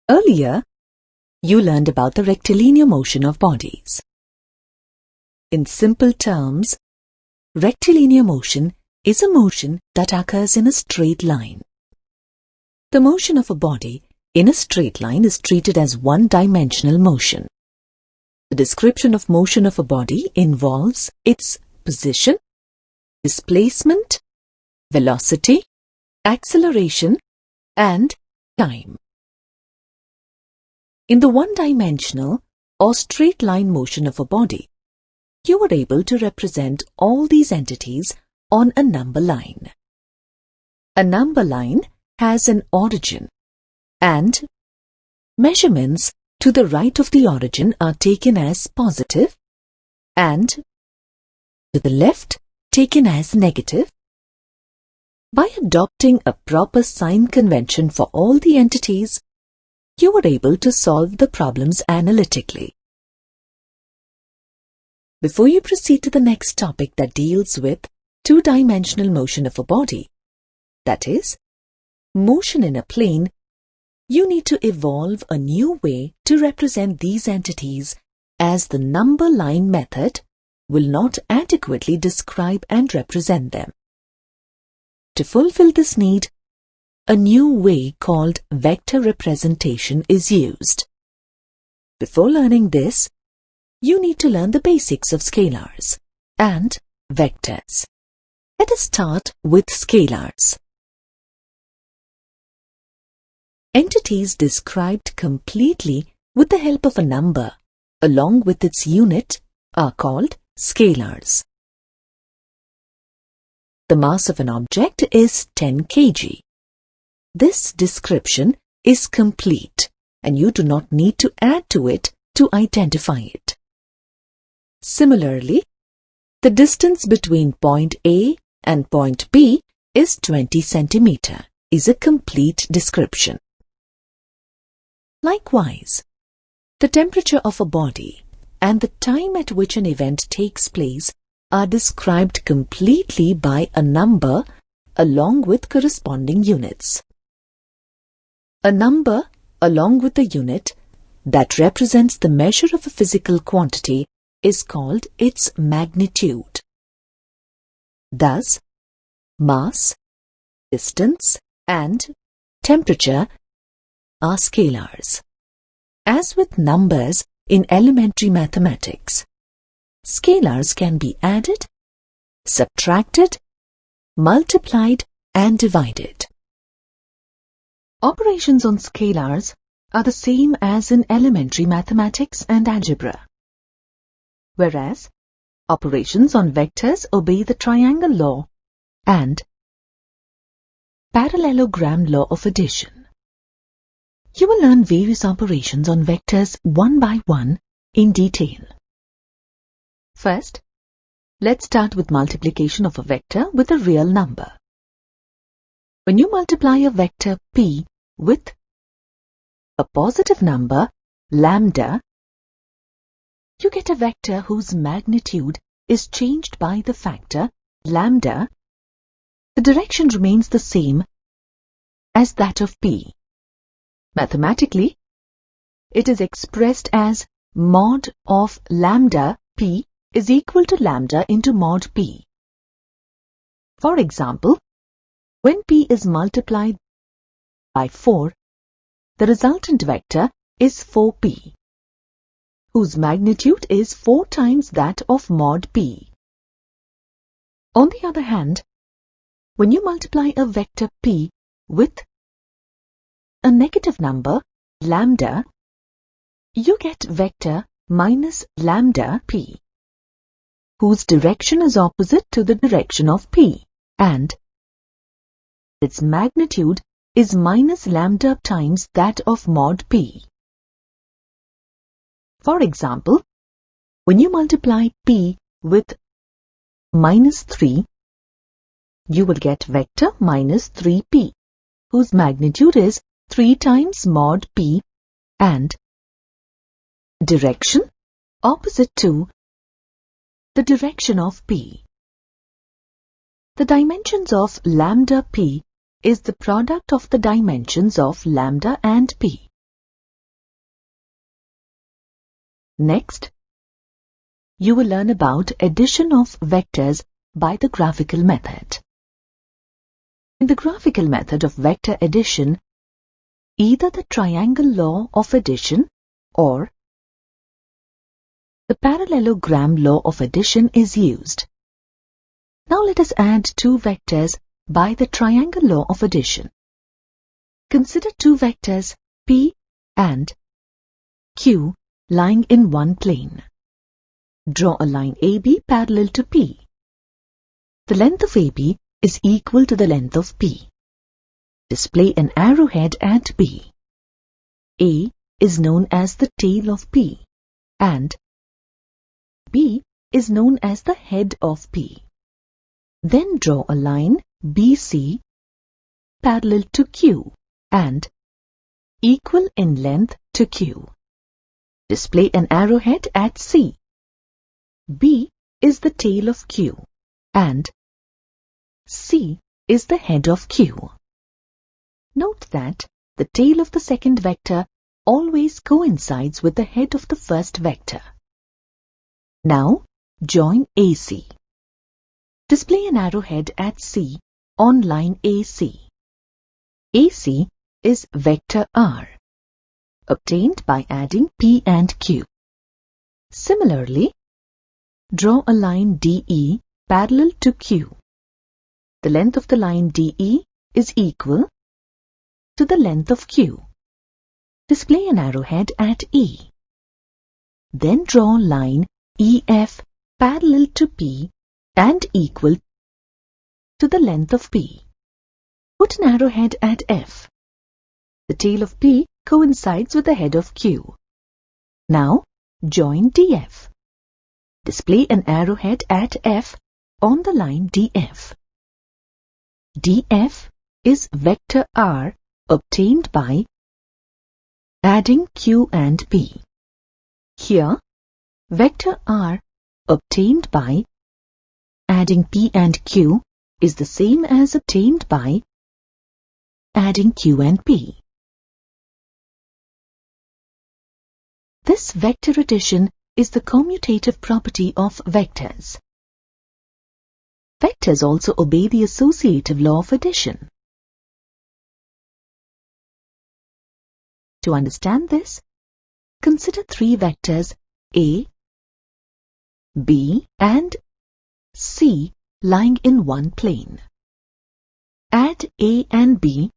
Earlier, you learned about the rectilinear motion of bodies. In simple terms, rectilinear motion is a motion that occurs in a straight line. The motion of a body in a straight line is treated as one-dimensional motion. The description of motion of a body involves its position, displacement, velocity, acceleration, and time. In the one-dimensional or straight-line motion of a body, you are able to represent all these entities on a number line. A number line has an origin, and measurements to the right of the origin are taken as positive and to the left taken as negative. By adopting a proper sign convention for all the entities, you are able to solve the problems analytically. Before you proceed to the next topic that deals with two-dimensional motion of a body, that is, motion in a plane, you need to evolve a new way to represent these entities, as the number line method will not adequately describe and represent them. To fulfill this need, a new way called vector representation is used. Before learning this, you need to learn the basics of scalars and vectors. Let us start with scalars. Entities described completely with the help of a number, along with its unit, are called scalars. The mass of an object is 10 kg. This description is complete, and you do not need to add to it to identify it. Similarly, the distance between point A and point B is 20 centimeter, is a complete description. Likewise, the temperature of a body and the time at which an event takes place are described completely by a number along with corresponding units. A number along with a unit that represents the measure of a physical quantity is called its magnitude. Thus, mass, distance, and temperature are scalars. As with numbers in elementary mathematics, scalars can be added, subtracted, multiplied, and divided. Operations on scalars are the same as in elementary mathematics and algebra, whereas operations on vectors obey the triangle law and parallelogram law of addition. You will learn various operations on vectors one by one in detail. First, let's start with multiplication of a vector with a real number. When you multiply a vector p with a positive number, lambda, you get a vector whose magnitude is changed by the factor lambda. The direction remains the same as that of p. Mathematically, it is expressed as mod of lambda p is equal to lambda into mod p. For example, when p is multiplied by 4, the resultant vector is 4p, whose magnitude is 4 times that of mod p. On the other hand, when you multiply a vector p with a negative number, lambda, you get vector minus lambda p, whose direction is opposite to the direction of p, and its magnitude is minus lambda times that of mod p. For example, when you multiply p with minus 3, you will get vector minus 3p, whose magnitude is 3 times mod p and direction opposite to the direction of p. The dimensions of lambda p is the product of the dimensions of lambda and p. Next, you will learn about addition of vectors by the graphical method. In the graphical method of vector addition, either the triangle law of addition or the parallelogram law of addition is used. Now let us add two vectors by the triangle law of addition. Consider two vectors P and Q lying in one plane. Draw a line AB parallel to P. The length of AB is equal to the length of P. Display an arrowhead at B. A is known as the tail of P and B is known as the head of P. Then draw a line BC parallel to Q and equal in length to Q. Display an arrowhead at C. B is the tail of Q and C is the head of Q. Note that the tail of the second vector always coincides with the head of the first vector. Now, join AC. Display an arrowhead at C on line AC. AC is vector R, obtained by adding P and Q. Similarly, draw a line DE parallel to Q. The length of the line DE is equal to the length of Q. Display an arrowhead at E. Then draw line EF parallel to P and equal to the length of P. Put an arrowhead at F. The tail of P coincides with the head of Q. Now, join DF. Display an arrowhead at F on the line DF. DF is vector R obtained by adding Q and P. Here, vector R obtained by adding P and Q is the same as obtained by adding Q and P. This vector addition is the commutative property of vectors. Vectors also obey the associative law of addition. To understand this, consider three vectors A, B and C lying in one plane. Add A and B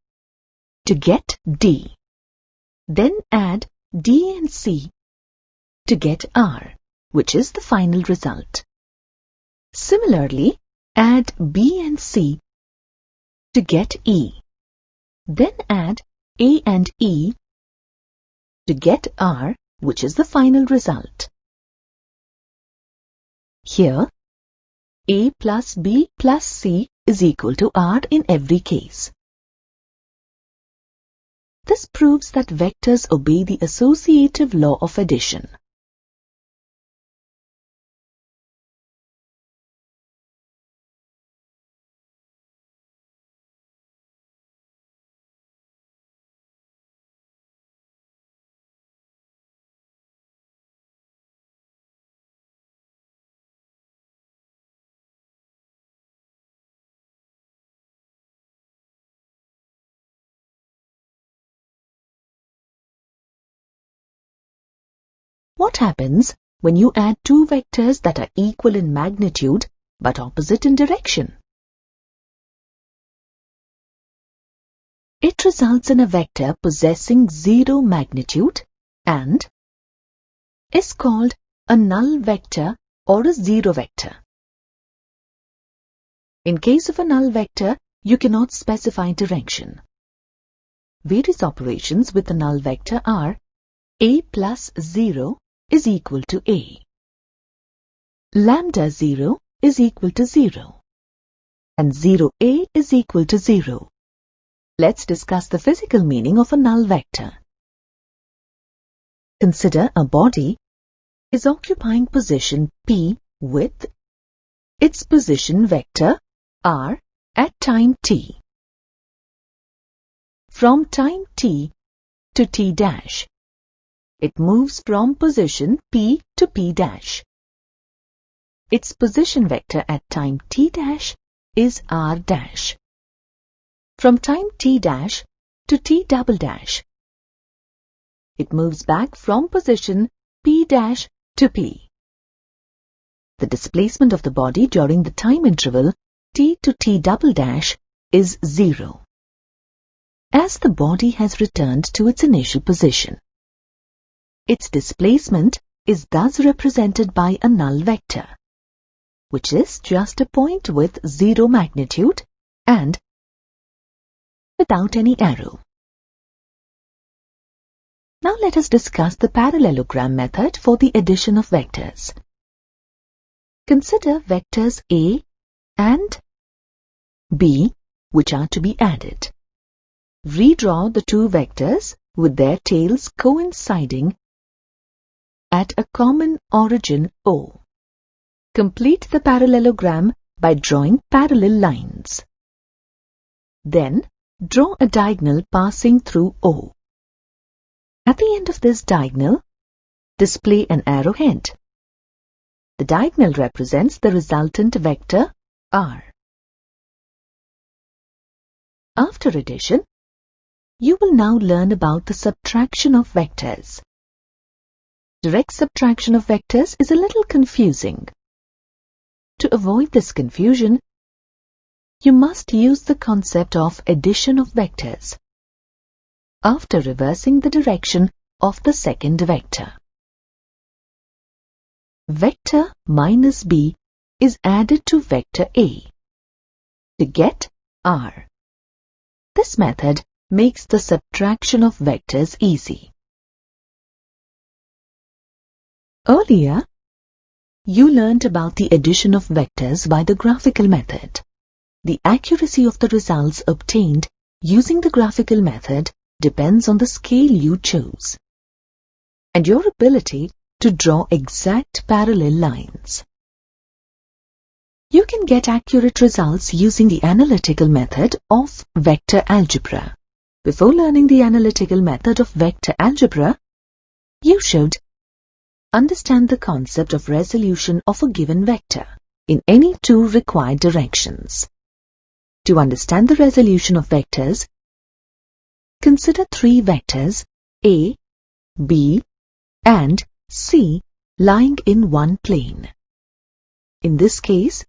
to get D. Then add D and C to get R, which is the final result. Similarly, add B and C to get E. Then add A and E to get R, which is the final result. Here, A plus B plus C is equal to R in every case. This proves that vectors obey the associative law of addition. What happens when you add two vectors that are equal in magnitude but opposite in direction? It results in a vector possessing zero magnitude and is called a null vector or a zero vector. In case of a null vector, you cannot specify direction. Various operations with a null vector are A plus 0 is equal to A. Lambda 0 is equal to 0. And 0A is equal to 0. Let's discuss the physical meaning of a null vector. Consider a body is occupying position P with its position vector R at time t. From time t to t dash, It moves from position P to P dash. Its position vector at time t dash is r dash. From time t dash to t double dash, it moves back from position P dash to P. The displacement of the body during the time interval t to t double dash is 0, as the body has returned to its initial position. Its displacement is thus represented by a null vector, which is just a point with 0 magnitude and without any arrow. Now let us discuss the parallelogram method for the addition of vectors. Consider vectors A and B, which are to be added. Redraw the two vectors with their tails coinciding at a common origin O. Complete the parallelogram by drawing parallel lines. Then, draw a diagonal passing through O. At the end of this diagonal, display an arrowhead. The diagonal represents the resultant vector R. After addition, you will now learn about the subtraction of vectors. Direct subtraction of vectors is a little confusing. To avoid this confusion, you must use the concept of addition of vectors after reversing the direction of the second vector. Vector minus B is added to vector A to get R. This method makes the subtraction of vectors easy. Earlier, you learnt about the addition of vectors by the graphical method. The accuracy of the results obtained using the graphical method depends on the scale you chose and your ability to draw exact parallel lines. You can get accurate results using the analytical method of vector algebra. Before learning the analytical method of vector algebra, you should understand the concept of resolution of a given vector in any two required directions. To understand the resolution of vectors, consider three vectors A, B, and C lying in one plane. In this case,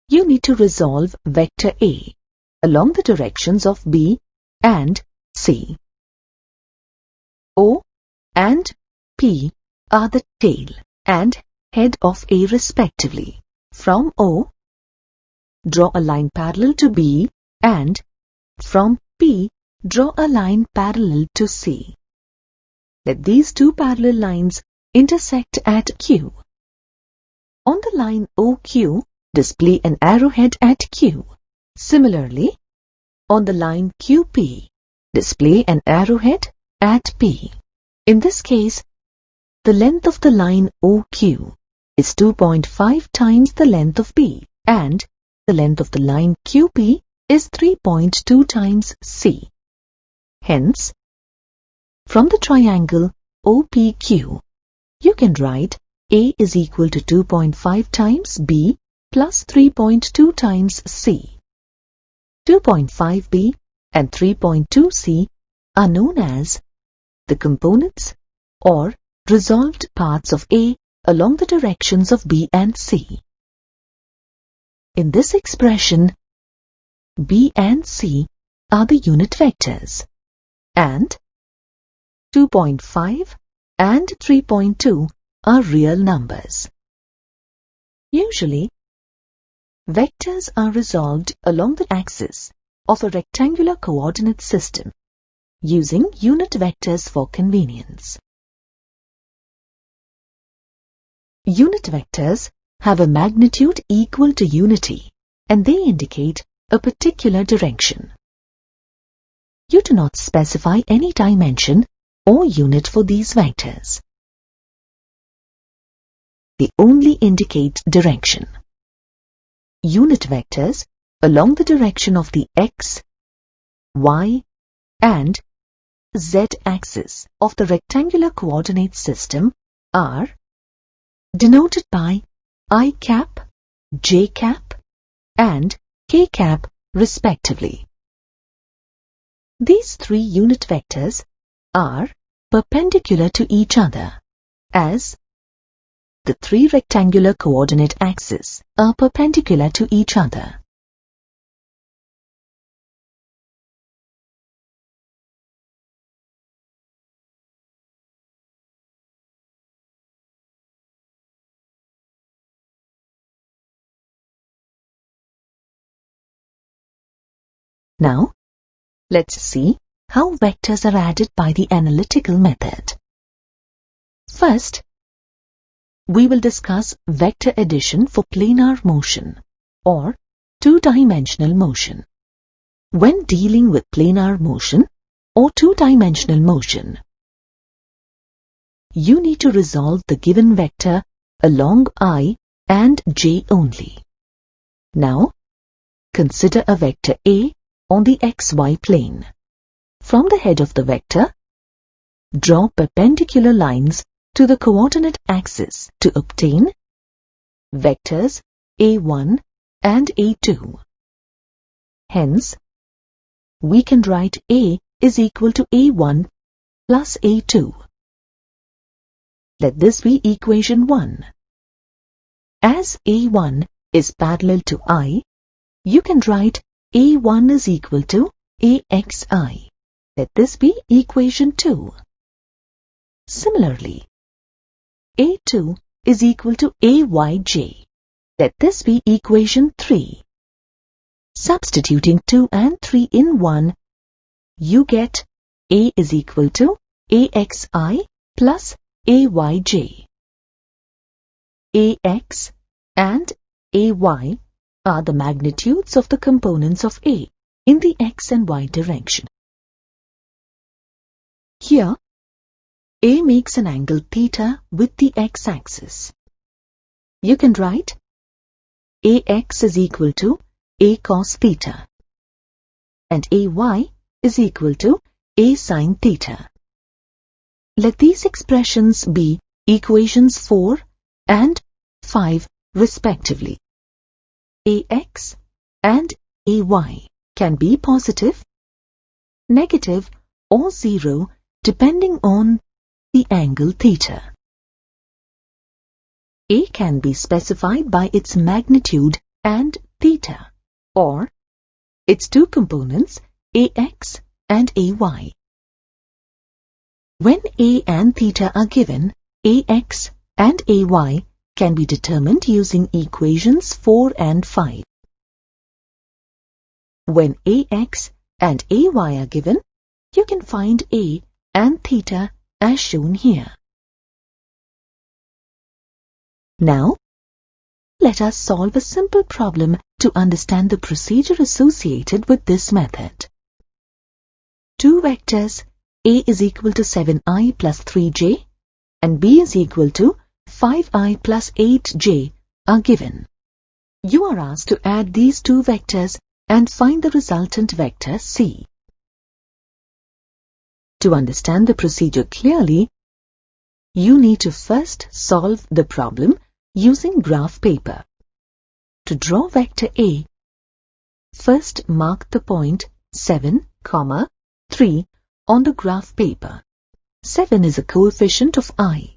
you need to resolve vector A along the directions of B and C. O and P are the tail and head of A respectively. From O, draw a line parallel to B, and from P, draw a line parallel to C. Let these two parallel lines intersect at Q. On the line OQ, display an arrowhead at Q. Similarly, on the line QP, display an arrowhead at P. In this case, the length of the line OQ is 2.5 times the length of B, and the length of the line QP is 3.2 times C. Hence, from the triangle OPQ, you can write A is equal to 2.5 times B plus 3.2 times C. 2.5B and 3.2C are known as the components or resolved parts of A along the directions of B and C. In this expression, B and C are the unit vectors, and 2.5 and 3.2 are real numbers. Usually, vectors are resolved along the axis of a rectangular coordinate system using unit vectors for convenience. Unit vectors have a magnitude equal to unity, and they indicate a particular direction. You do not specify any dimension or unit for these vectors. They only indicate direction. Unit vectors along the direction of the x, y, and z-axis of the rectangular coordinate system are denoted by I cap, j cap, and k cap respectively. These three unit vectors are perpendicular to each other, as the three rectangular coordinate axes are perpendicular to each other. Now, let's see how vectors are added by the analytical method. First, we will discuss vector addition for planar motion or two-dimensional motion. When dealing with planar motion or two-dimensional motion, you need to resolve the given vector along I and j only. Now, consider a vector A on the xy plane. From the head of the vector, draw perpendicular lines to the coordinate axis to obtain vectors A1 and A2. Hence, we can write A is equal to A1 plus A2. Let this be equation 1. As A1 is parallel to I, you can write A1 is equal to AXI. Let this be equation 2. Similarly, A2 is equal to AYJ. Let this be equation 3. Substituting 2 and 3 in 1, you get A is equal to AXI plus AYJ. AX and AY are the magnitudes of the components of A in the x and y direction. Here, A makes an angle theta with the x-axis. You can write AX is equal to A cos theta and AY is equal to A sin theta. Let these expressions be equations 4 and 5 respectively. AX and AY can be positive, negative or 0 depending on the angle theta. A can be specified by its magnitude and theta, or its two components AX and AY. When A and theta are given, AX and AY can be determined using equations 4 and 5. When AX and AY are given, you can find A and theta as shown here. Now, let us solve a simple problem to understand the procedure associated with this method. Two vectors A is equal to 7i plus 3j and B is equal to 5i plus 8j are given. You are asked to add these two vectors and find the resultant vector C. To understand the procedure clearly, you need to first solve the problem using graph paper. To draw vector A, first mark the point 7, 3 on the graph paper. 7 is a coefficient of I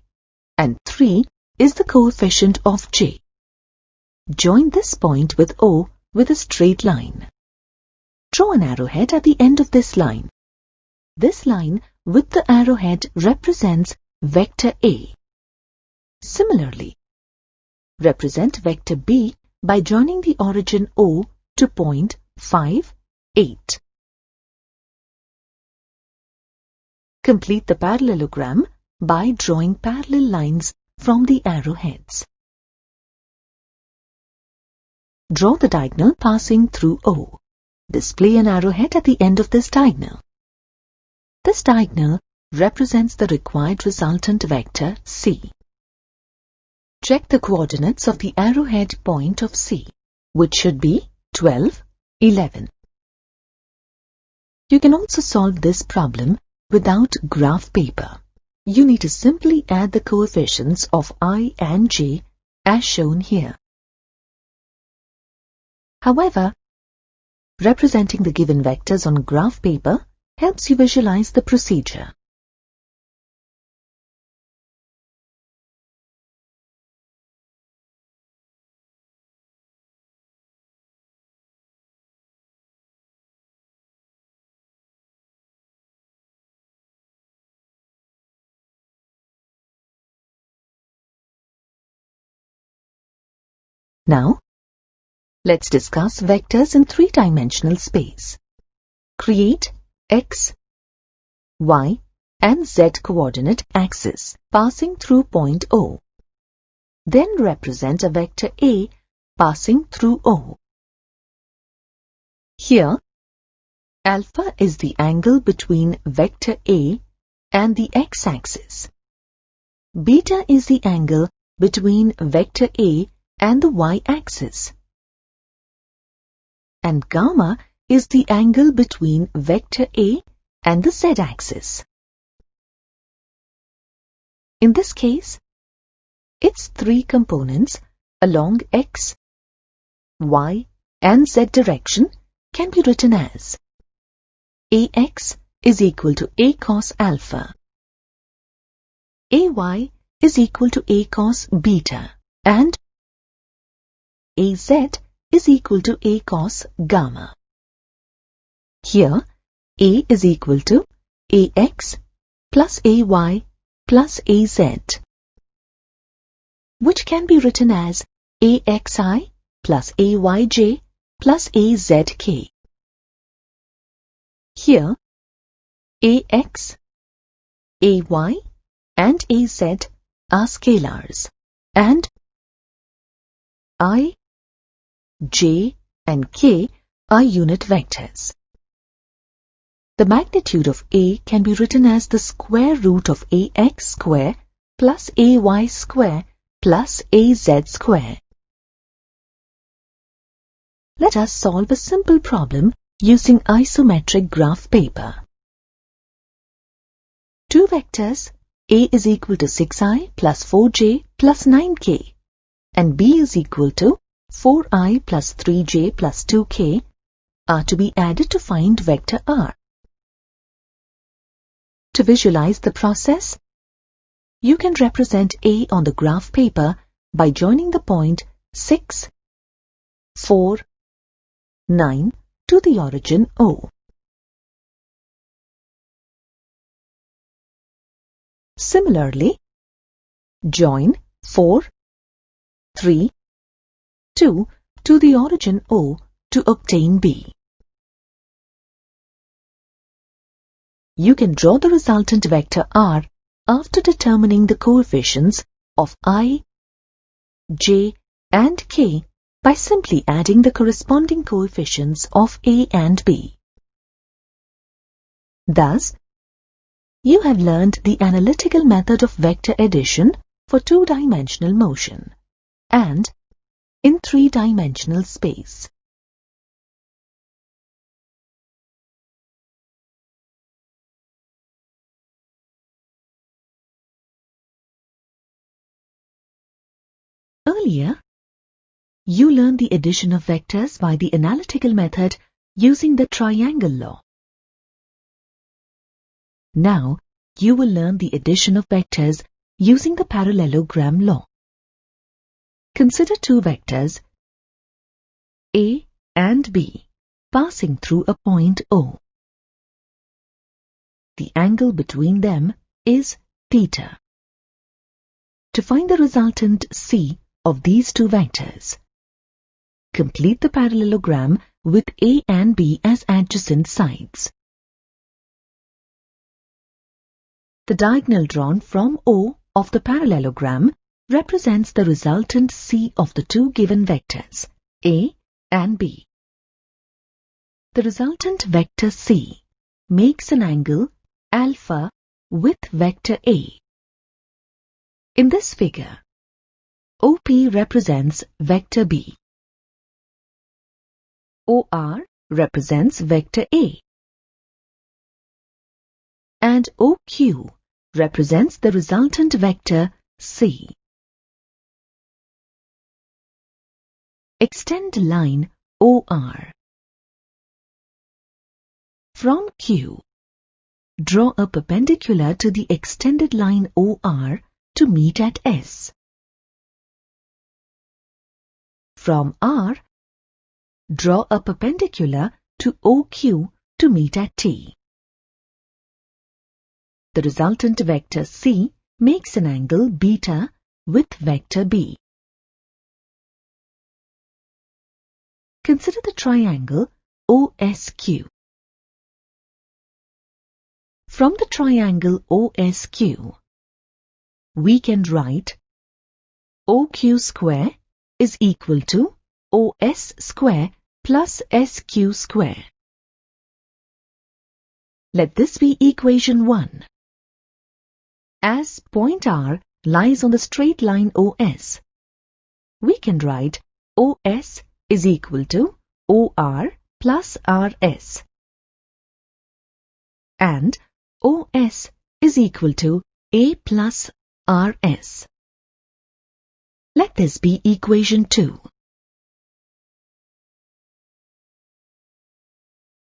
and 3 is the coefficient of j. Join this point with O with a straight line. Draw an arrowhead at the end of this line. This line with the arrowhead represents vector A. Similarly, represent vector B by joining the origin O to point 5, 8. Complete the parallelogram by drawing parallel lines from the arrowheads. Draw the diagonal passing through O. Display an arrowhead at the end of this diagonal. This diagonal represents the required resultant vector C. Check the coordinates of the arrowhead point of C, which should be 12, 11. You can also solve this problem without graph paper. You need to simply add the coefficients of I and j as shown here. However, representing the given vectors on graph paper helps you visualize the procedure. Now, let's discuss vectors in three-dimensional space. Create x, y, and z coordinate axis passing through point O. Then represent a vector A passing through O. Here, alpha is the angle between vector A and the x-axis. Beta is the angle between vector A and the y-axis. And gamma is the angle between vector A and the z-axis. In this case, its three components along x, y, and z direction can be written as ax is equal to a cos alpha, ay is equal to a cos beta, and az is equal to a cos gamma. Here, a is equal to ax plus ay plus az, which can be written as axi plus ayj plus azk. Here, ax, ay, and az are scalars, and I, j, and k are unit vectors. The magnitude of A can be written as the square root of ax square plus ay square plus az square. Let us solve a simple problem using isometric graph paper. Two vectors, A is equal to 6i plus 4j plus 9k, and B is equal to 4i plus 3j plus 2k, are to be added to find vector R. To visualize the process, you can represent A on the graph paper by joining the point 6, 4, 9 to the origin O. Similarly, join 4, 3, 2 to the origin O to obtain B. You can draw the resultant vector R after determining the coefficients of I, j, and k by simply adding the corresponding coefficients of A and B. Thus, you have learned the analytical method of vector addition for two-dimensional motion and in three-dimensional space. Earlier, you learned the addition of vectors by the analytical method using the triangle law. Now, you will learn the addition of vectors using the parallelogram law. Consider two vectors, A and B, passing through a point O. The angle between them is theta. To find the resultant C of these two vectors, complete the parallelogram with A and B as adjacent sides. The diagonal drawn from O of the parallelogram represents the resultant C of the two given vectors, A and B. The resultant vector C makes an angle alpha with vector A. In this figure, OP represents vector B. OR represents vector A. and OQ represents the resultant vector C. Extend line OR. From Q, draw a perpendicular to the extended line OR to meet at S. From R, draw a perpendicular to OQ to meet at T. The resultant vector C makes an angle beta with vector B. Consider the triangle OSQ. From the triangle OSQ, we can write OQ square is equal to OS square plus SQ square. Let this be equation 1. As point R lies on the straight line OS, we can write OS is equal to OR plus RS and OS is equal to A plus RS. Let this be equation 2.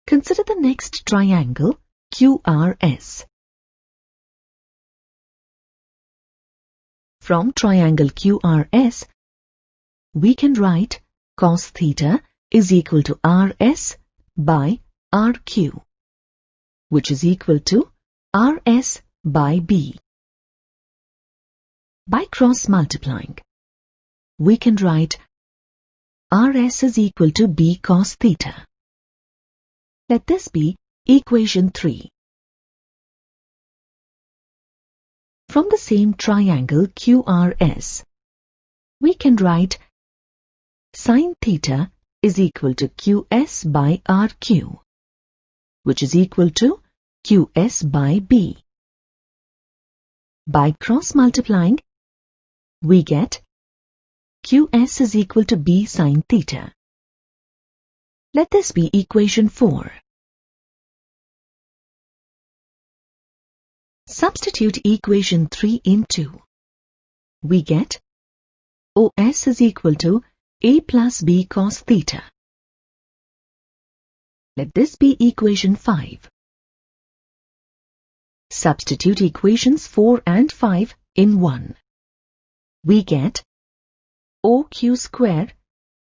Consider the next triangle QRS. From triangle QRS, we can write cos theta is equal to RS by RQ, which is equal to RS by B. By cross multiplying, we can write RS is equal to B cos theta. Let this be equation 3. From the same triangle QRS, we can write sin theta is equal to QS by RQ, which is equal to QS by B. By cross multiplying, we get QS is equal to B sin theta. Let this be equation 4. Substitute equation 3 into. We get OS is equal to A plus B cos theta. Let this be equation 5. Substitute equations 4 and 5 in 1. We get OQ square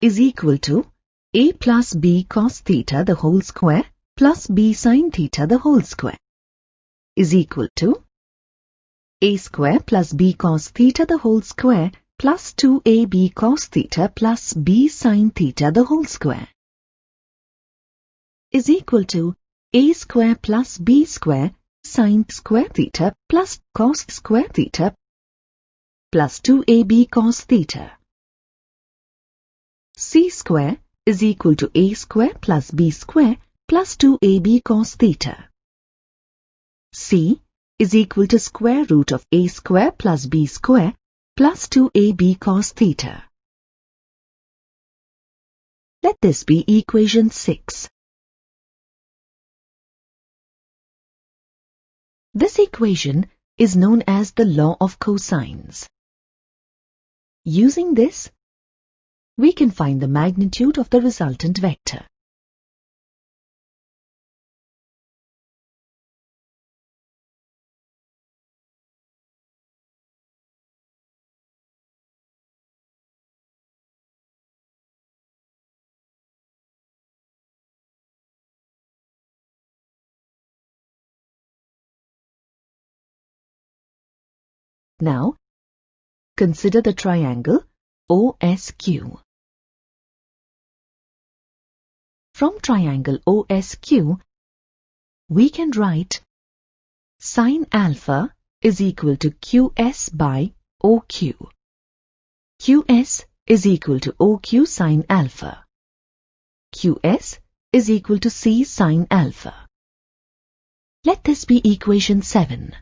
is equal to A plus B cos theta the whole square plus B sin theta the whole square is equal to A square plus B cos theta the whole square plus 2AB cos theta plus B sin theta the whole square is equal to A square plus B square sin square theta plus cos square theta plus 2AB cos theta. C square is equal to A square plus B square plus 2AB cos theta. C is equal to square root of A square plus B square plus 2AB cos theta. Let this be equation 6. This equation is known as the law of cosines. Using this, we can find the magnitude of the resultant vector. Now, consider the triangle OSQ. From triangle OSQ, we can write sin alpha is equal to QS by OQ. QS is equal to OQ sin alpha. QS is equal to C sin alpha. Let this be equation 7.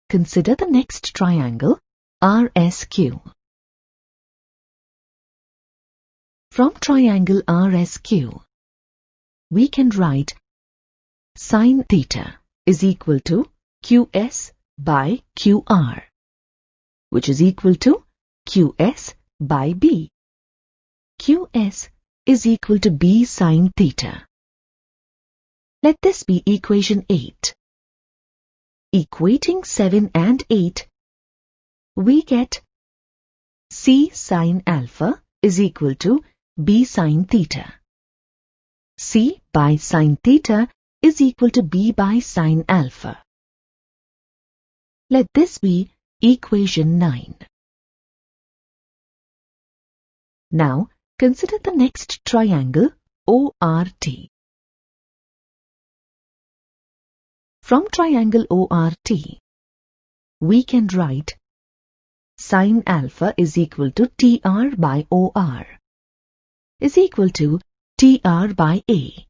Consider the next triangle RSQ. From triangle RSQ, we can write sin theta is equal to QS by QR, which is equal to QS by B. QS is equal to B sin theta. Let this be equation 8. Equating 7 and 8, we get C sin alpha is equal to B sin theta. C by sin theta is equal to B by sin alpha. Let this be equation 9. Now consider the next triangle ORT. From triangle ORT, we can write sin alpha is equal to TR by OR is equal to TR by A.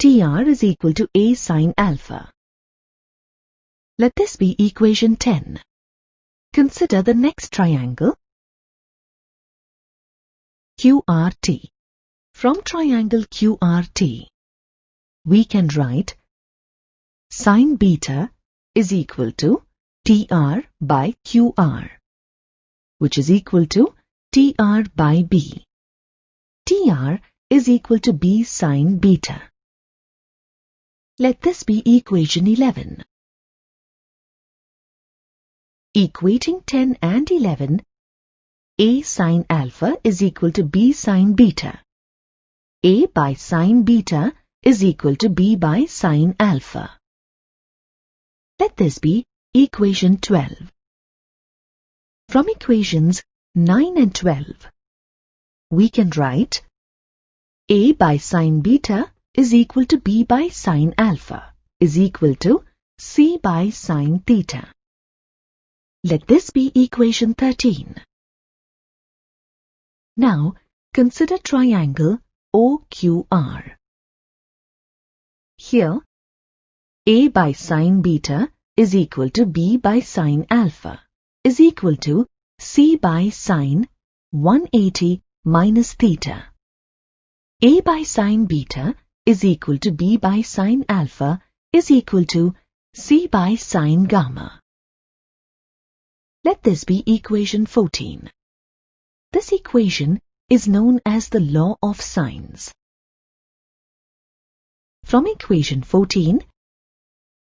TR is equal to A sin alpha. Let this be equation 10. Consider the next triangle QRT. From triangle QRT, we can write sin beta is equal to TR by QR, which is equal to TR by B. TR is equal to B sin beta. Let this be equation 11. Equating 10 and 11, A sin alpha is equal to B sin beta. A by sin beta is equal to B by sin alpha. Let this be equation 12. From equations 9 and 12, we can write A by sin beta is equal to B by sin alpha is equal to C by sin theta. Let this be equation 13. Now consider triangle OQR. Here, A by sin beta is equal to B by sin alpha is equal to C by sin 180 minus theta. A by sin beta is equal to B by sin alpha is equal to C by sin gamma. Let this be equation 14. This equation is known as the law of sines. From equation 14,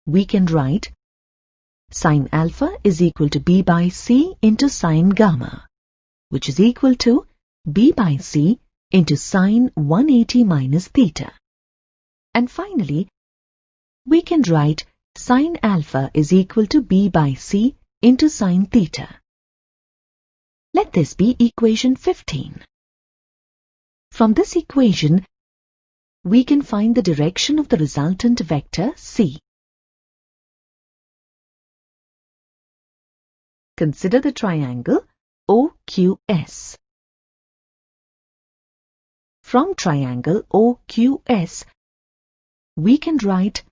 we can write sin alpha is equal to B by C into sin gamma, which is equal to B by C into sin 180 minus theta. And finally, we can write sin alpha is equal to B by C into sin theta. Let this be equation 15. From this equation, we can find the direction of the resultant vector C. Consider the triangle OQS. From triangle OQS, we can write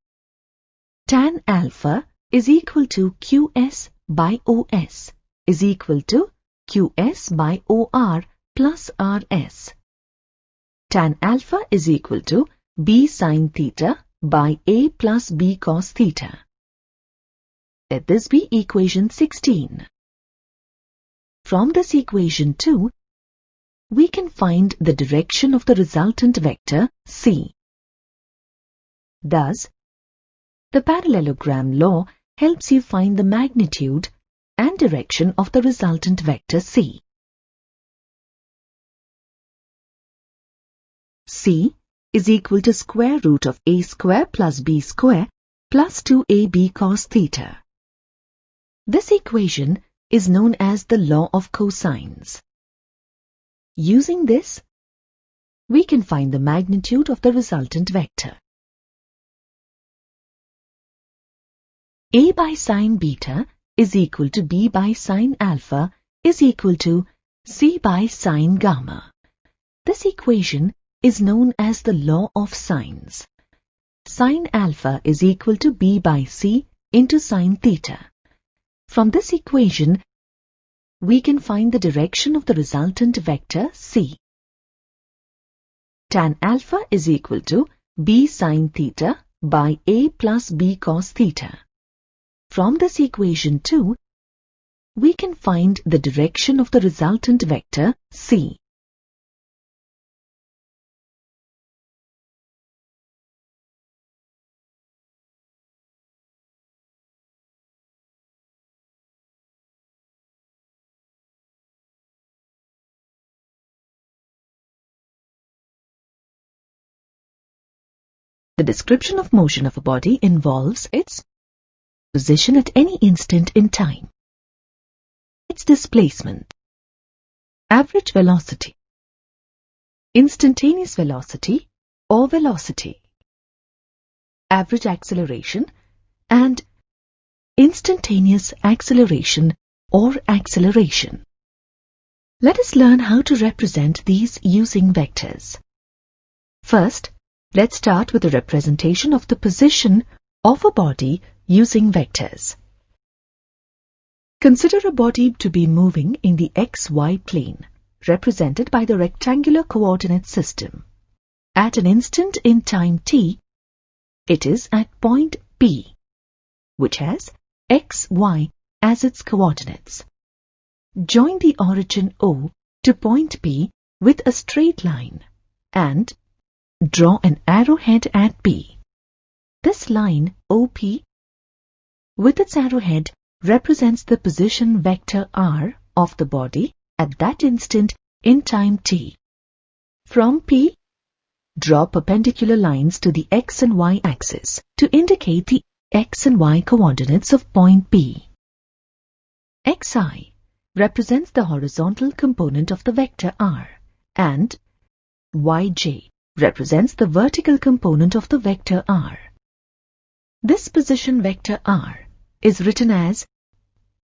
tan alpha is equal to QS by OS is equal to QS by OR plus RS. Tan alpha is equal to B sin theta by A plus B cos theta. Let this be equation 16. From this equation 2, we can find the direction of the resultant vector C. Thus, the parallelogram law helps you find the magnitude and direction of the resultant vector C. C is equal to square root of A square plus B square plus 2AB cos theta. This equation is known as the law of cosines. Using this, we can find the magnitude of the resultant vector. A by sin beta is equal to B by sin alpha is equal to C by sin gamma. This equation is known as the law of sines. Sin alpha is equal to B by C into sin theta. From this equation, we can find the direction of the resultant vector C. Tan alpha is equal to B sin theta by A plus B cos theta. From this equation 2, we can find the direction of the resultant vector C. The description of motion of a body involves its position at any instant in time, its displacement, average velocity, instantaneous velocity or velocity, average acceleration, and instantaneous acceleration or acceleration. Let us learn how to represent these using vectors. First, let's start with the representation of the position of a body using vectors. Consider a body to be moving in the xy plane, represented by the rectangular coordinate system. At an instant in time t, it is at point P, which has xy as its coordinates. Join the origin O to point P with a straight line and draw an arrowhead at P. This line OP with its arrowhead represents the position vector r of the body at that instant in time t. From P, draw perpendicular lines to the x and y axis to indicate the x and y coordinates of point P. xi represents the horizontal component of the vector r, and yj represents the vertical component of the vector r. This position vector r is written as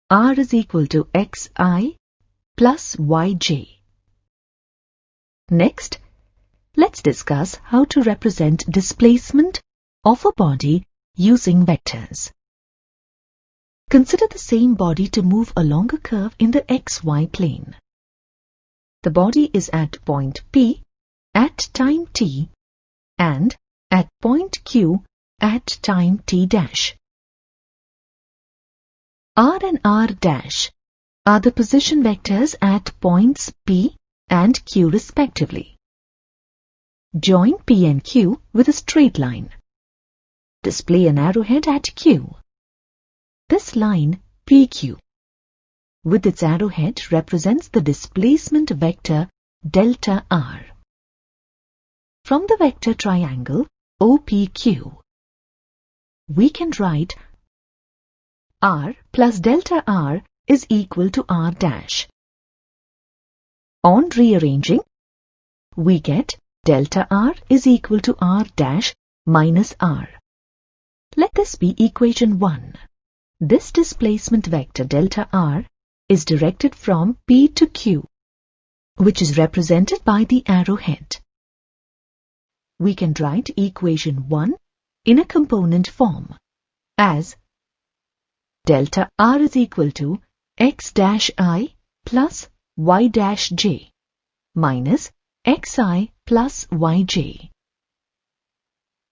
r is equal to xi plus yj. Next, let's discuss how to represent displacement of a body using vectors. Consider the same body to move along a curve in the xy plane. The body is at point P at time t and at point Q at time t dash. R and R dash are the position vectors at points P and Q respectively. Join P and Q with a straight line. Display an arrowhead at Q. This line PQ with its arrowhead represents the displacement vector delta r. From the vector triangle OPQ, we can write r plus delta r is equal to r dash. On rearranging, we get delta r is equal to r dash minus r. Let this be equation 1. This displacement vector delta r is directed from P to Q, which is represented by the arrowhead. We can write equation 1 in a component form as delta r is equal to x dash I plus y dash j minus xi plus yj,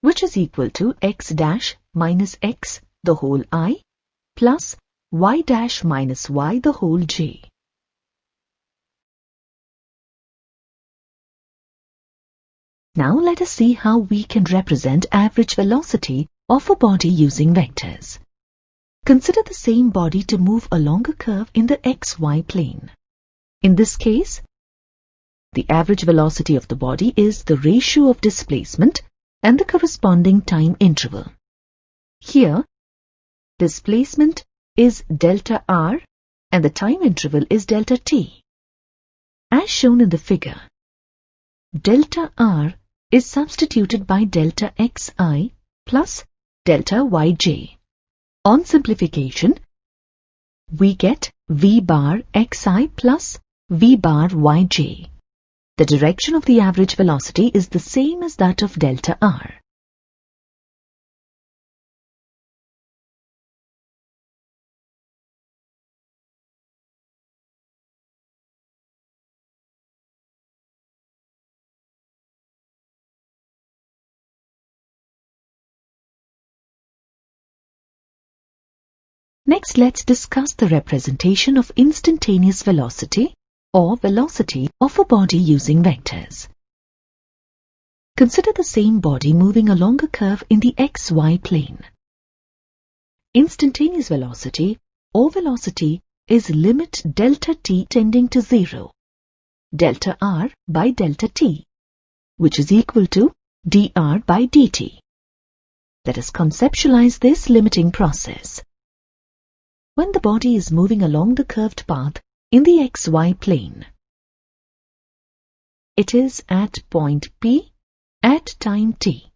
which is equal to x dash minus x the whole I plus y dash minus y the whole j. Now let us see how we can represent average velocity of a body using vectors. Consider the same body to move along a curve in the xy plane. In this case, the average velocity of the body is the ratio of displacement and the corresponding time interval. Here, displacement is delta r and the time interval is delta t. As shown in the figure, delta r is substituted by delta xi plus delta yj. On simplification, we get v bar xi plus v bar yj. The direction of the average velocity is the same as that of delta r. Next, let's discuss the representation of instantaneous velocity or velocity of a body using vectors. Consider the same body moving along a curve in the xy plane. Instantaneous velocity or velocity is limit delta t tending to 0, delta r by delta t, which is equal to dr by dt. Let us conceptualize this limiting process. When the body is moving along the curved path in the xy plane, it is at point P at time t,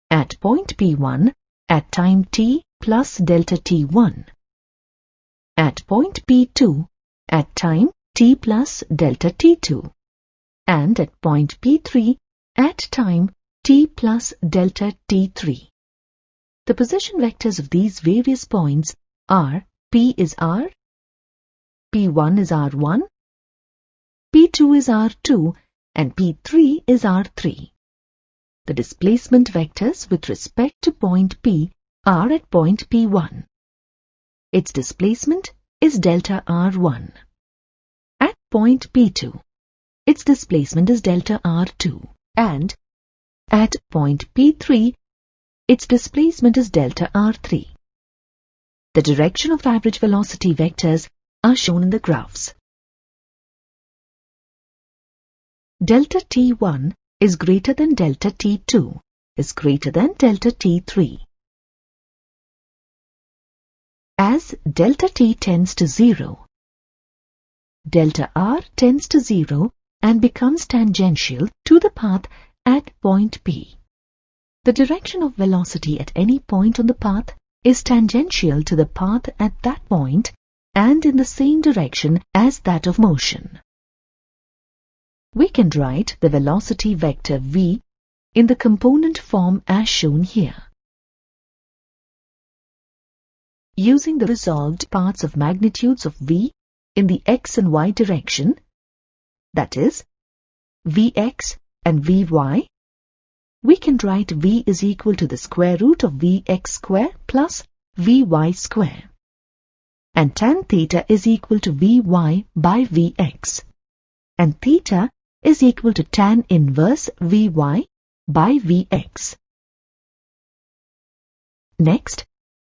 at point P1 at time t plus delta t1, at point P2 at time t plus delta t2, and at point P3 at time t plus delta t3. The position vectors of these various points are P is r, P1 is r1, P2 is r2, and P3 is r3. The displacement vectors with respect to point P are at point P1. Its displacement is delta r1. At point P2, its displacement is delta r2. And at point P3, its displacement is delta r3. The direction of average velocity vectors are shown in the graphs. Delta t1 is greater than delta t2 is greater than delta t3. As delta t tends to 0, delta r tends to 0 and becomes tangential to the path at point P. The direction of velocity at any point on the path is tangential to the path at that point and in the same direction as that of motion. We can write the velocity vector v in the component form as shown here. Using the resolved parts of magnitudes of v in the x and y direction, that is, vx and vy, we can write v is equal to the square root of vx square plus vy square, and tan theta is equal to vy by vx, and theta is equal to tan inverse vy by vx. Next,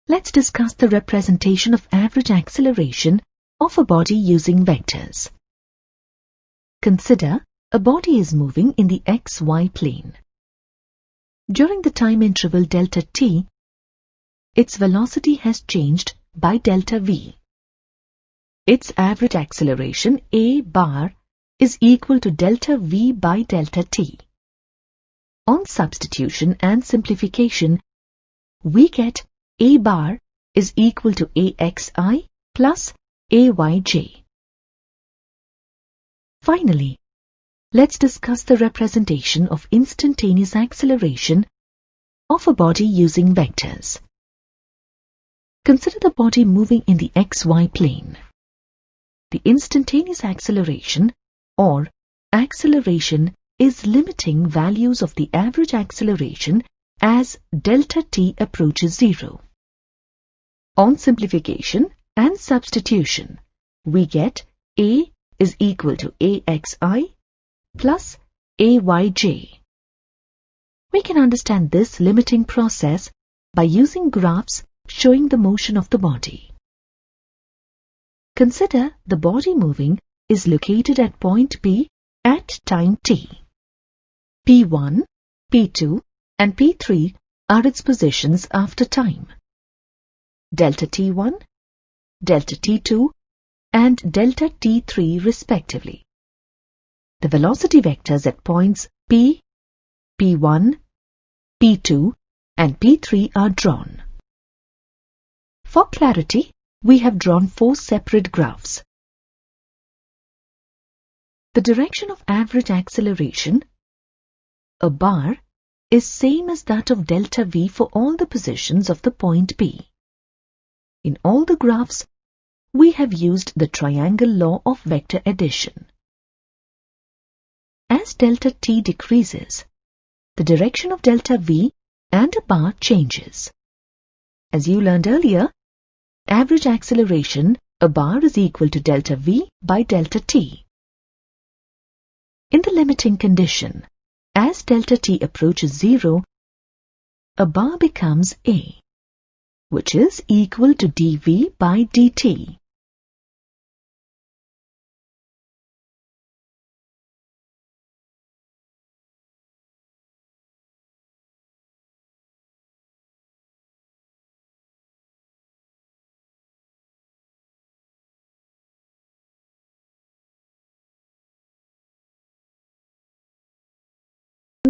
let's discuss the representation of average acceleration of a body using vectors. Consider a body is moving in the xy plane. During the time interval delta t, its velocity has changed by delta v. Its average acceleration a bar is equal to delta v by delta t. On substitution and simplification, we get a bar is equal to axi plus ayj. Finally, let's discuss the representation of instantaneous acceleration of a body using vectors. Consider the body moving in the xy plane. The instantaneous acceleration or acceleration is limiting values of the average acceleration as delta t approaches 0. On simplification and substitution, we get a is equal to axi plus ayj. We can understand this limiting process by using graphs showing the motion of the body. Consider the body moving is located at point P at time t. P1, P2 and P3 are its positions after time. Delta t1, delta t2 and delta t3 respectively. The velocity vectors at points P, P1, P2 and P3 are drawn. For clarity, we have drawn 4 separate graphs. The direction of average acceleration, a bar, is same as that of delta v for all the positions of the point P. In all the graphs, we have used the triangle law of vector addition. As delta t decreases, the direction of delta v and a bar changes. As you learned earlier, average acceleration, a bar is equal to delta v by delta t. In the limiting condition, as delta t approaches 0, a bar becomes a, which is equal to dv by dt.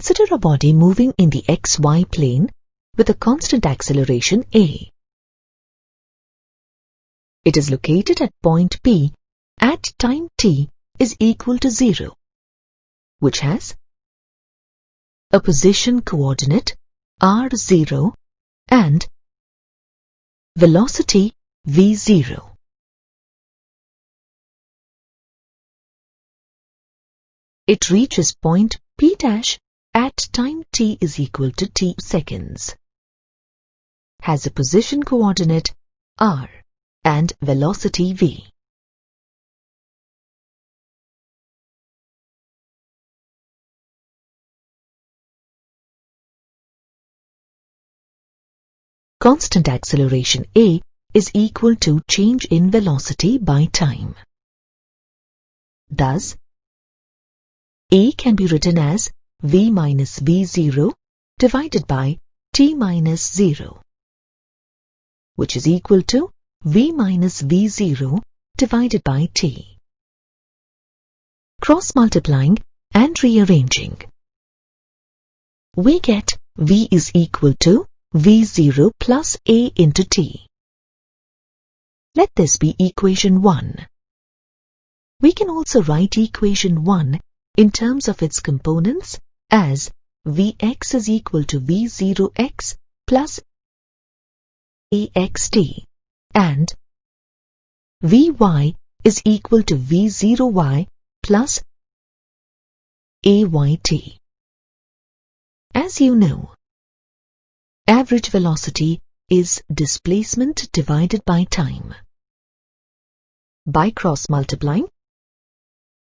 Consider a body moving in the xy plane with a constant acceleration a. It is located at point P at time t is equal to 0, which has a position coordinate r0 and velocity v0. It reaches point P' at time t is equal to t seconds, has a position coordinate r and velocity v. Constant acceleration a is equal to change in velocity by time. Thus, a can be written as v minus v0 divided by t minus 0, which is equal to v minus v0 divided by t. Cross-multiplying and rearranging, we get v is equal to v0 plus a into t. Let this be equation 1. We can also write equation 1 in terms of its components as Vx is equal to V0x plus axt and Vy is equal to V0y plus ayt. As you know, average velocity is displacement divided by time. By cross-multiplying,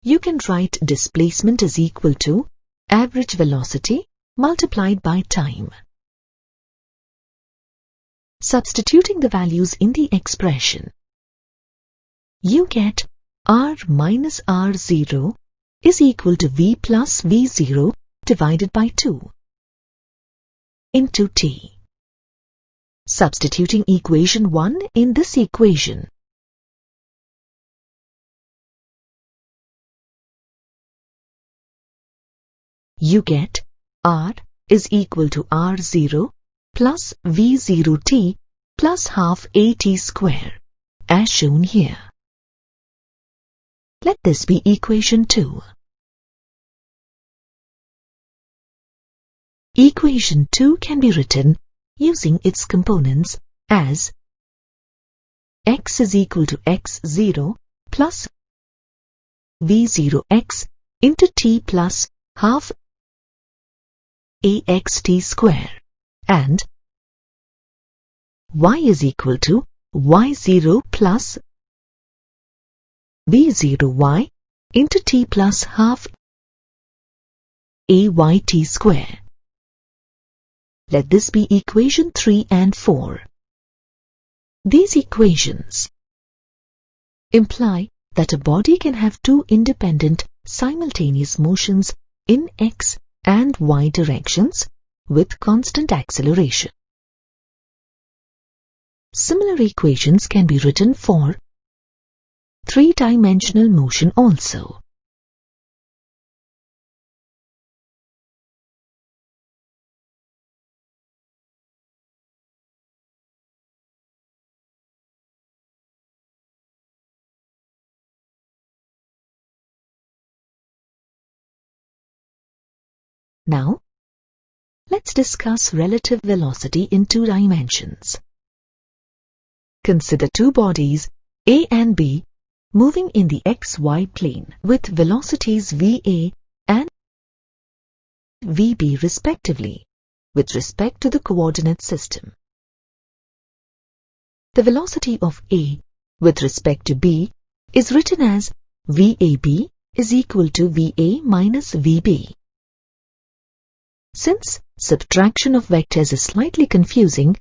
you can write displacement is equal to average velocity multiplied by time. Substituting the values in the expression, you get r minus r0 is equal to v plus v0 divided by 2 into t. Substituting equation 1 in this equation, you get r is equal to r0 plus v0t plus half at square, as shown here. Let this be equation 2. Equation 2 can be written using its components as x is equal to x0 plus v0x into t plus half axt square and y is equal to y0 plus v0y into t plus half ayt square. Let this be equation 3 and 4. These equations imply that a body can have two independent simultaneous motions in x and y directions with constant acceleration. Similar equations can be written for three-dimensional motion also. Now, let's discuss relative velocity in 2 dimensions. Consider two bodies, A and B, moving in the xy plane with velocities VA and VB respectively, with respect to the coordinate system. the velocity of A with respect to B is written as VAB is equal to VA minus VB. Since subtraction of vectors is slightly confusing,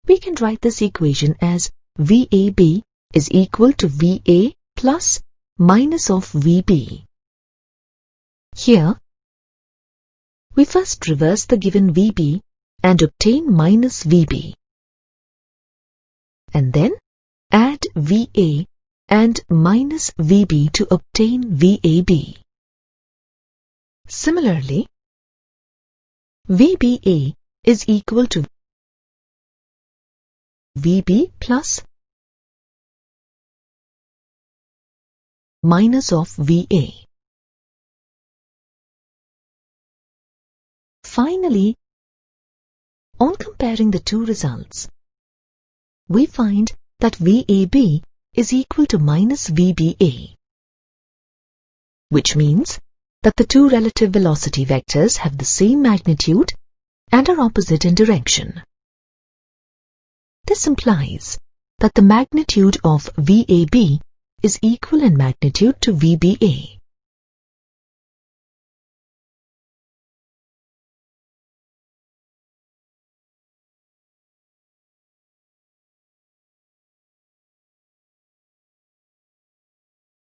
we can write this equation as VAB is equal to VA plus minus of VB. Here, we first reverse the given VB and obtain minus VB, and then add VA and minus VB to obtain VAB. Similarly, VBA is equal to VB plus minus of VA. Finally, on comparing the two results, we find that VAB is equal to minus VBA, which means that the two relative velocity vectors have the same magnitude and are opposite in direction. This implies that the magnitude of VAB is equal in magnitude to VBA.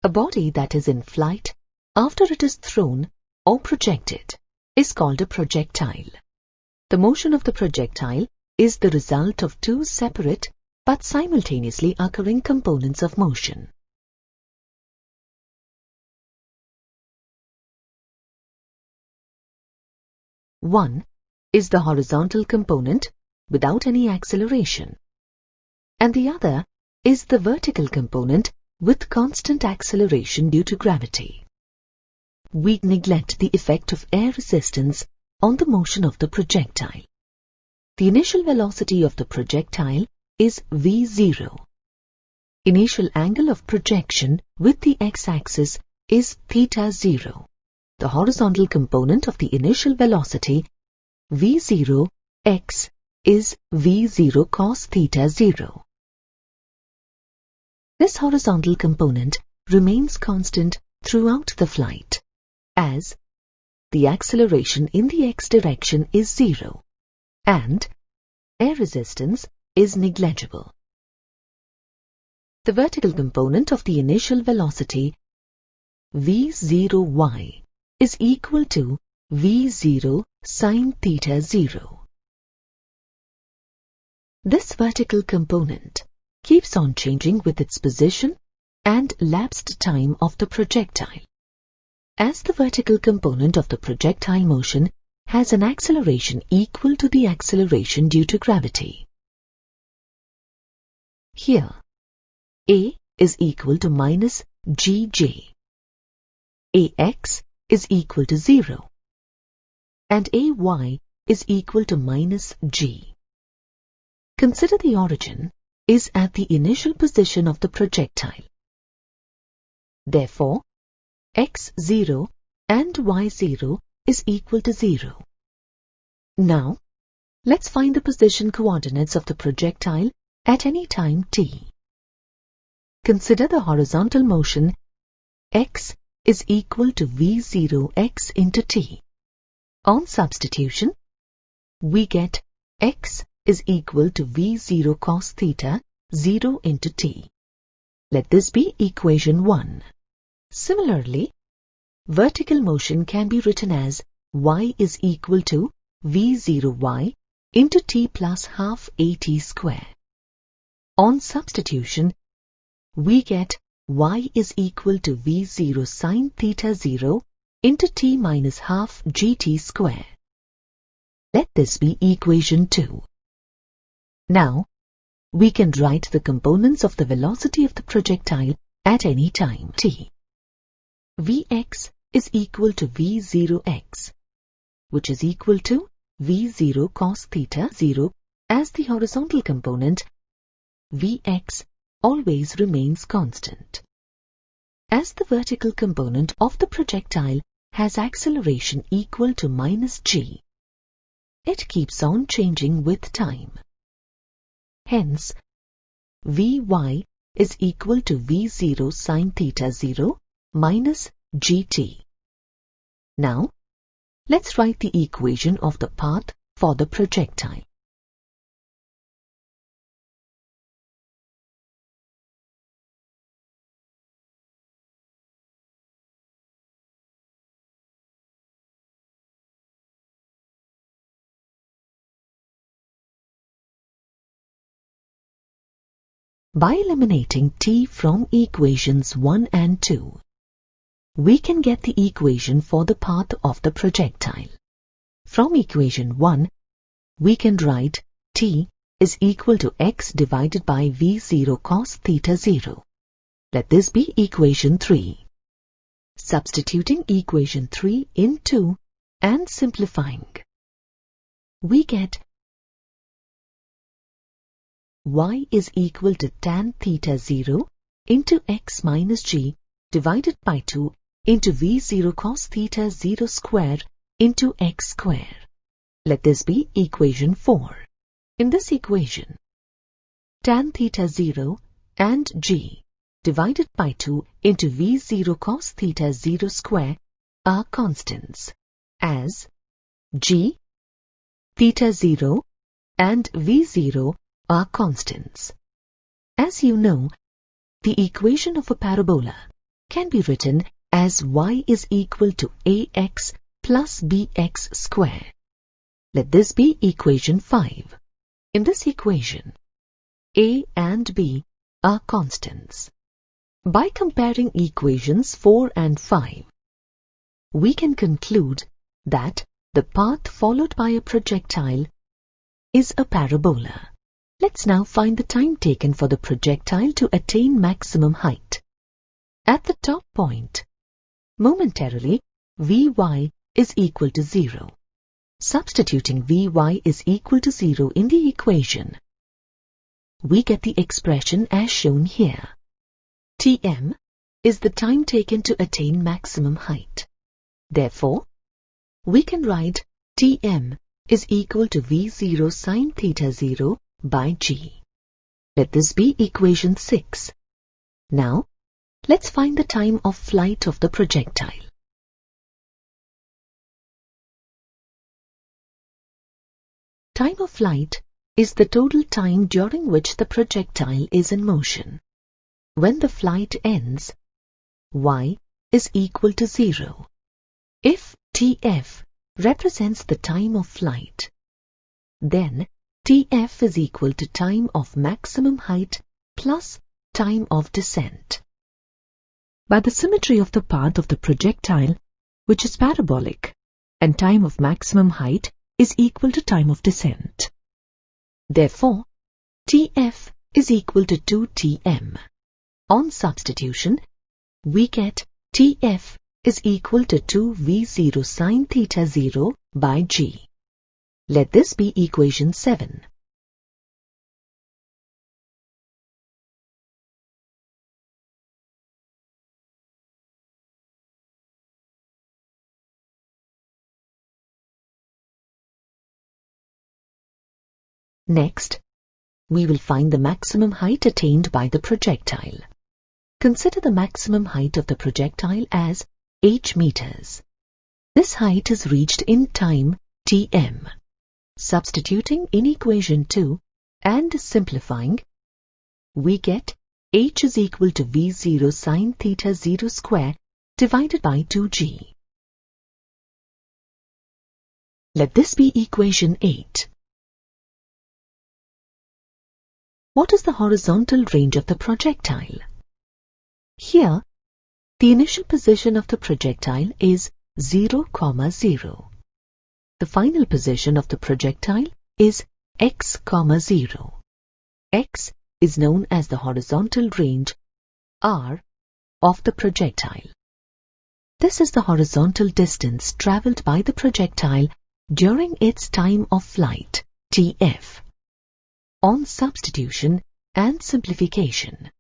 A body that is in flight after it is thrown or projected is called a projectile. The motion of the projectile is the result of two separate but simultaneously occurring components of motion. One is the horizontal component without any acceleration, and the other is the vertical component with constant acceleration due to gravity. We neglect the effect of air resistance on the motion of the projectile. The initial velocity of the projectile is v0. Initial angle of projection with the x-axis is θ0. The horizontal component of the initial velocity v0 x is v0 cos θ0. This horizontal component remains constant throughout the flight, as the acceleration in the x direction is 0 and air resistance is negligible. The vertical component of the initial velocity v0y is equal to v0 sin θ0. This vertical component keeps on changing with its position and lapsed time of the projectile, as the vertical component of the projectile motion has an acceleration equal to the acceleration due to gravity. Here, A is equal to minus gj, Ax is equal to 0, and Ay is equal to minus g. Consider the origin is at the initial position of the projectile. Therefore, x0 and y0 is equal to 0. Now, let's find the position coordinates of the projectile at any time t. Consider the horizontal motion x is equal to v0x into t. On substitution, we get x is equal to v0 cos theta 0 into t. Let this be equation 1. Similarly, vertical motion can be written as y is equal to v0y into t plus half at square. On substitution, we get y is equal to v0 sin theta 0 into t minus half gt square. Let this be equation 2. Now, we can write the components of the velocity of the projectile at any time t. Vx is equal to v0x, which is equal to v0 cos theta 0, as the horizontal component Vx always remains constant. As the vertical component of the projectile has acceleration equal to minus g, it keeps on changing with time. Hence, Vy is equal to V0 sine theta 0 minus gt. Now, let's write the equation of the path for the projectile. By eliminating t from equations 1 and 2, we can get the equation for the path of the projectile. From equation 1, we can write t is equal to x divided by v0 cos theta 0. Let this be equation 3. Substituting equation 3 in 2 and simplifying, we get y is equal to tan theta 0 into x minus g divided by 2 into v0 cos theta 0 square into x square. Let this be equation 4. In this equation, tan theta 0 and g divided by 2 into v0 cos theta 0 square are constants, as g, theta 0 and v0 are constants. As you know, the equation of a parabola can be written as y is equal to ax plus bx square. Let this be equation 5. In this equation, a and b are constants. By comparing equations 4 and 5, we can conclude that the path followed by a projectile is a parabola. Let's now find the time taken for the projectile to attain maximum height. At the top point, momentarily, Vy is equal to 0. Substituting Vy is equal to 0 in the equation, we get the expression as shown here. Tm is the time taken to attain maximum height. Therefore, we can write Tm is equal to V0 sine theta 0 by g. Let this be equation 6. Now, let's find the time of flight of the projectile. Time of flight is the total time during which the projectile is in motion. When the flight ends, y is equal to 0. If Tf represents the time of flight, then Tf is equal to time of maximum height plus time of descent. By the symmetry of the path of the projectile, which is parabolic, and time of maximum height is equal to time of descent. Therefore, Tf is equal to 2Tm. On substitution, we get Tf is equal to 2V0 sine theta 0 by g. Let this be equation 7. Next, we will find the maximum height attained by the projectile. Consider the maximum height of the projectile as h meters. This height is reached in time Tm. Substituting in equation 2 and simplifying, we get h is equal to V0 sine theta 0 square divided by 2g. Let this be equation 8. What is the horizontal range of the projectile? Here, the initial position of the projectile is 0, 0. The final position of the projectile is x, 0. X is known as the horizontal range r of the projectile. This is the horizontal distance travelled by the projectile during its time of flight, Tf. On substitution and simplification,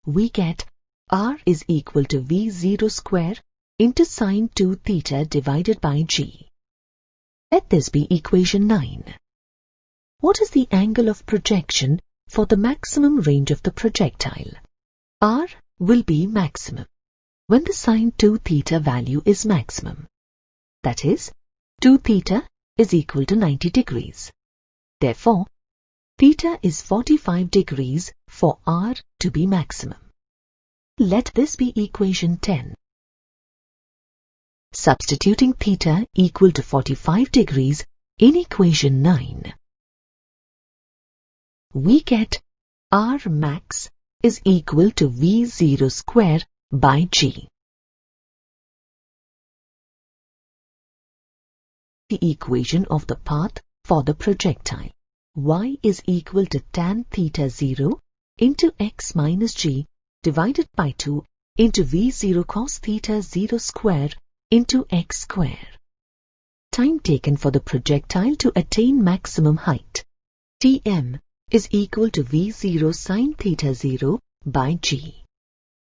we get r is equal to V0 square into sine 2 theta divided by g. Let this be equation 9. What is the angle of projection for the maximum range of the projectile? R will be maximum when the sine 2 theta value is maximum. That is, 2 theta is equal to 90 degrees. Therefore, theta is 45 degrees for R to be maximum. Let this be equation 10. Substituting theta equal to 45 degrees in equation 9, we get R max is equal to V0 square by G. The equation of the path for the projectile. Y is equal to tan theta 0 into x minus g divided by 2 into V0 cos theta 0 square into x square. Time taken for the projectile to attain maximum height. Tm is equal to V0 sin theta 0 by g.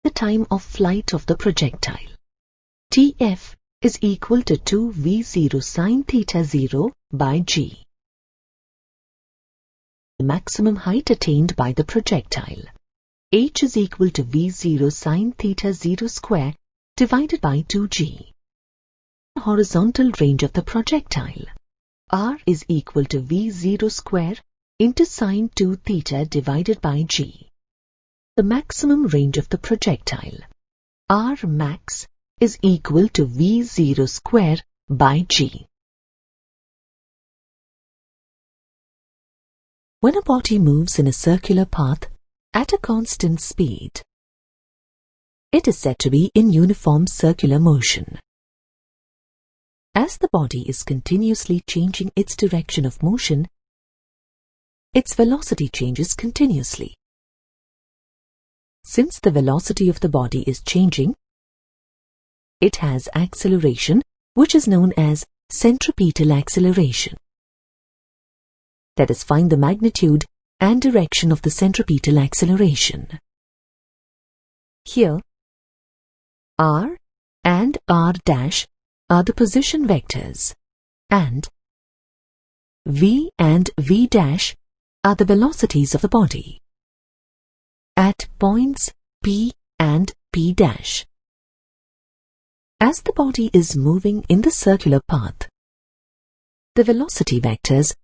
The time of flight of the projectile. Tf is equal to 2 V0 sin theta 0 by g. The maximum height attained by the projectile. H is equal to V0 sin theta 0 square divided by 2g. The horizontal range of the projectile. R is equal to V0 square into sin 2 theta divided by g. The maximum range of the projectile. R max is equal to V0 square by g. When a body moves in a circular path at a constant speed, it is said to be in uniform circular motion. As the body is continuously changing its direction of motion, its velocity changes continuously. Since the velocity of the body is changing, it has acceleration, which is known as centripetal acceleration. Let us find the magnitude and direction of the centripetal acceleration. Here, r and r' are the position vectors, and v and v' are the velocities of the body at points P and P'. As the body is moving in the circular path, the velocity vectors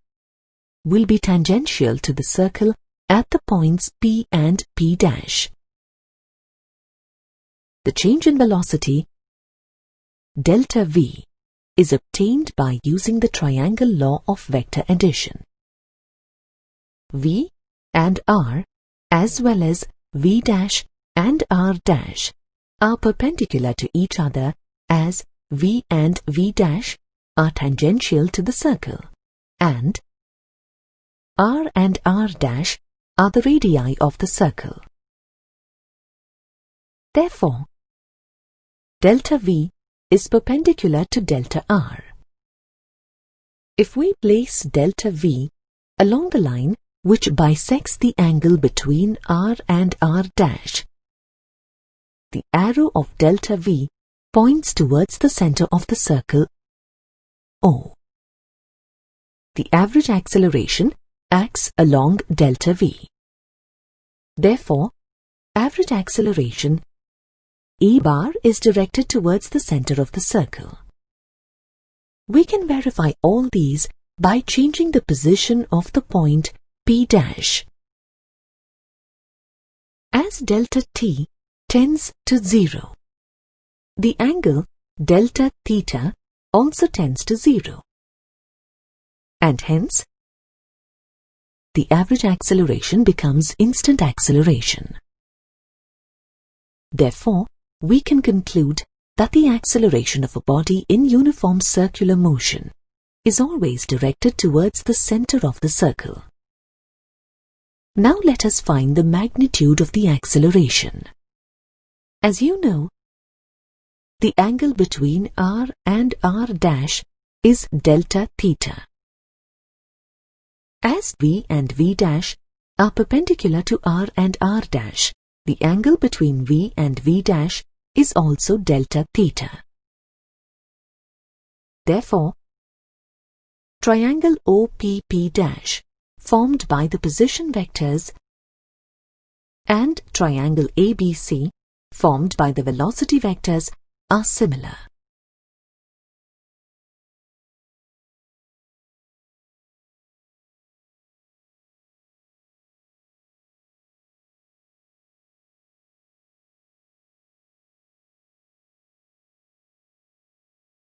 will be tangential to the circle at the points P and P'. The change in velocity, delta V, is obtained by using the triangle law of vector addition. V and R, as well as V' and R' are perpendicular to each other, as V and V' are tangential to the circle, and R and R' are the radii of the circle. Therefore, delta V is perpendicular to delta R. If we place delta V along the line which bisects the angle between R and R', the arrow of delta V points towards the center of the circle O. The average acceleration acts along delta V. Therefore, average acceleration E bar is directed towards the center of the circle. We can verify all these by changing the position of the point P'. As delta t tends to 0, the angle delta theta also tends to 0, and hence the average acceleration becomes instant acceleration. Therefore, we can conclude that the acceleration of a body in uniform circular motion is always directed towards the center of the circle. Now let us find the magnitude of the acceleration. As you know, the angle between R and R' is delta theta. As V and V' are perpendicular to R and R', the angle between V and V' is also delta theta. Therefore, triangle OPP' formed by the position vectors and triangle ABC formed by the velocity vectors are similar.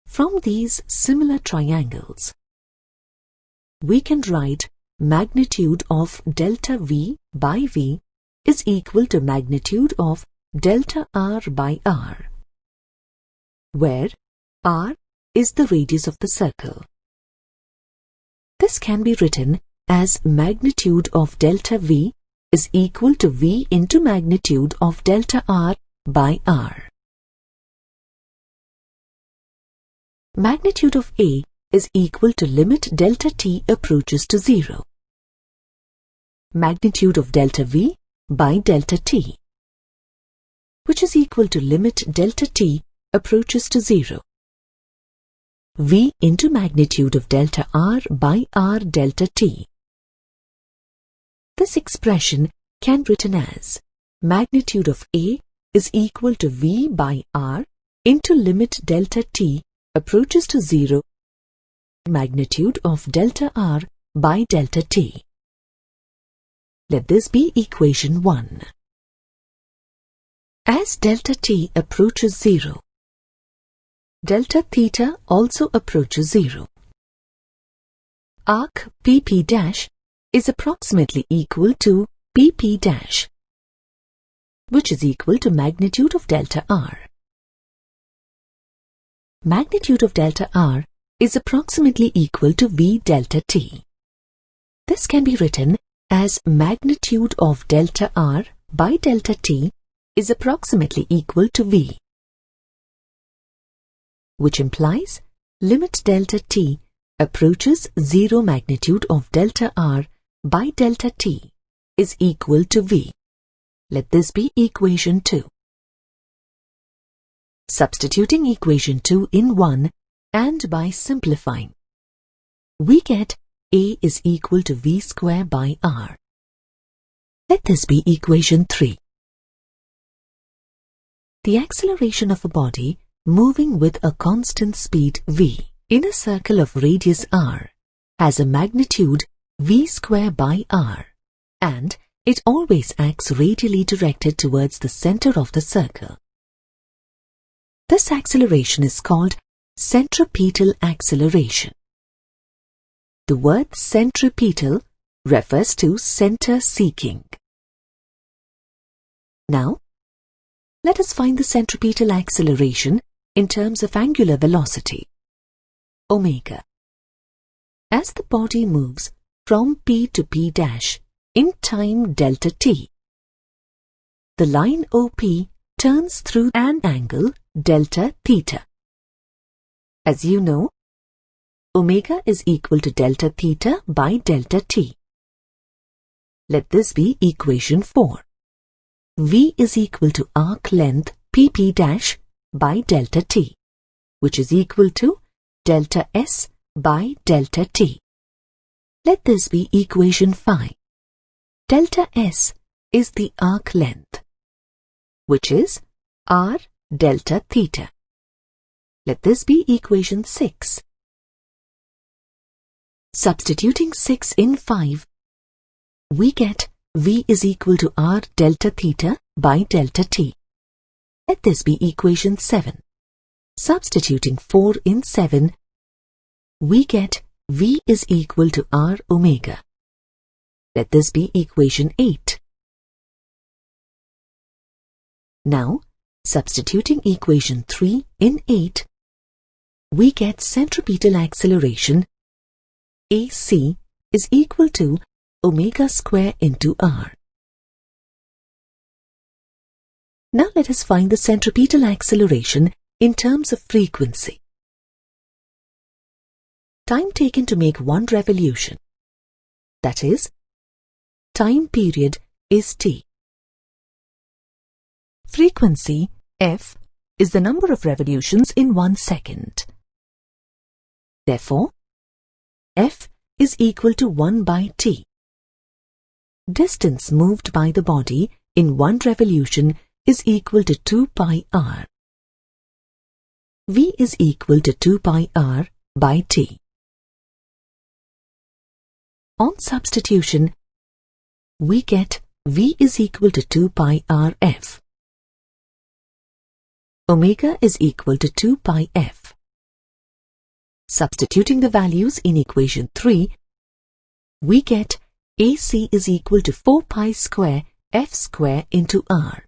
From these similar triangles, we can write magnitude of delta V by V is equal to magnitude of delta R by R, where R is the radius of the circle. This can be written as magnitude of delta V is equal to V into magnitude of delta R by R. Magnitude of A is equal to limit delta t approaches to 0. Magnitude of delta V by delta t, which is equal to limit delta t approaches to 0. V into magnitude of delta R by R delta t. This expression can be written as magnitude of A is equal to V by R into limit delta t approaches to 0 magnitude of delta R by delta t. Let this be equation 1. As delta t approaches 0, delta theta also approaches 0. Arc PP dash is approximately equal to PP dash, which is equal to magnitude of delta R. Magnitude of delta R is approximately equal to V delta t. This can be written as magnitude of delta R by delta t is approximately equal to V, which implies limit delta t approaches 0 magnitude of delta R by delta t is equal to V. Let this be equation 2. Substituting equation 2 in 1 and by simplifying, we get A is equal to V square by R. Let this be equation 3. The acceleration of a body moving with a constant speed v in a circle of radius r has a magnitude v square by r, and it always acts radially directed towards the center of the circle. This acceleration is called centripetal acceleration. The word centripetal refers to center seeking. Now, let us find the centripetal acceleration in terms of angular velocity, omega. As the body moves from P to P dash in time delta t, the line OP turns through an angle delta theta. As you know, omega is equal to delta theta by delta t. Let this be equation 4. V is equal to arc length PP dash by delta t, which is equal to delta S by delta t. Let this be equation 5. Delta S is the arc length, which is r delta theta. Let this be equation 6. Substituting 6 in 5, we get V is equal to r delta theta by delta t. Let this be equation 7. Substituting 4 in 7, we get V is equal to r omega. Let this be equation 8. Now, substituting equation 3 in 8, we get centripetal acceleration AC is equal to omega square into r. Now let us find the centripetal acceleration in terms of frequency. Time taken to make one revolution, that is, time period is t. Frequency f is the number of revolutions in 1 second. Therefore, f is equal to 1 by t. distance moved by the body in one revolution is equal to 2 pi r. V is equal to 2 pi r by t. On substitution, we get V is equal to 2 pi rf. Omega is equal to 2 pi f. Substituting the values in equation 3, we get AC is equal to 4 pi square f square into r.